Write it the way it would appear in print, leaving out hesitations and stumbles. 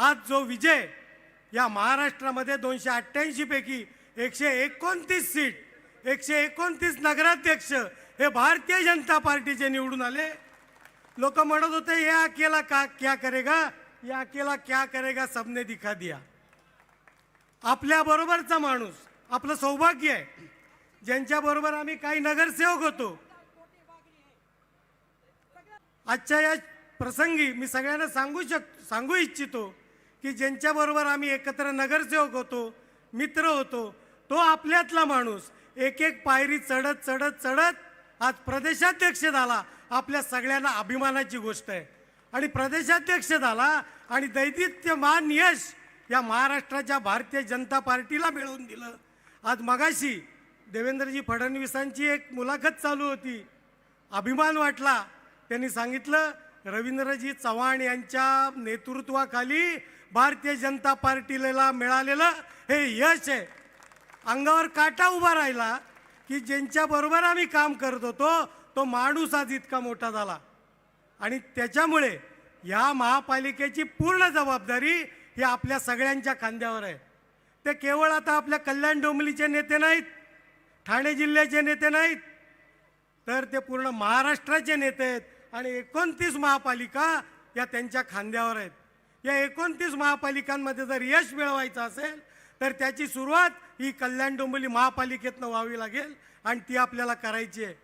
आज जो विजय या महाराष्ट्रामध्ये 288 पैकी 129 सीट, 129 नगराध्यक्ष हे भारतीय जनता पार्टीचे निवडून आले। लोक म्हणत होते हे अकेला क्या करेगा, ये अकेला क्या करेगा, सबने दिखा दिया। आपल्या बरोबरचा माणूस आपलं सौभाग्य आहे, ज्यांच्या बरोबर आम्ही काही नगरसेवक होतो। आजच्या या प्रसंगी मी सगळ्यांना सांगू इच्छितो की ज्यांच्या बरोबर आम्ही एकत्र नगरसेवक होतो, मित्र होतो, तो आपल्यातला माणूस एक एक पायरी चढत चढत चढत आज प्रदेशाध्यक्ष झाला। आपल्या सगळ्यांना अभिमानाची गोष्ट आहे। आणि प्रदेशाध्यक्ष झाला आणि दैदिप्यमान यश या महाराष्ट्राच्या भारतीय जनता पार्टीला मिळवून दिलं। आज मगाशी देवेंद्रजी फडणवीसांची एक मुलाखत चालू होती, अभिमान वाटला। त्यांनी सांगितलं रवींद्रजी चव्हाण यांच्या नेतृत्वाखाली भारतीय जनता पार्टीला मिळालेलं हे यश आहे। अंगावर काटा उभा राहिला की ज्यांच्या बरोबर आम्ही काम करत होतो तो माणूस आज इतका मोठा झाला। आणि त्याच्यामुळे या महापालिकेची पूर्ण जबाबदारी ही आपल्या सगळ्यांच्या खांद्यावर आहे। ते केवळ आता आपल्या कल्याण डोंबिवलीचे नेते नाहीत, ठाणे जिल्ह्याचे नेते नाहीत, तर ते पूर्ण महाराष्ट्राचे नेते आहेत। आणि 29 महापालिका या त्यांच्या खांद्यावर आहेत। या 29 महापालिकांमध्ये जर यश मिळवायचं असेल तर त्याची सुरुवात ही कल्याण डोंबिवली महापालिकेतनं व्हावी लागेल आणि ती आपल्याला करायची आहे।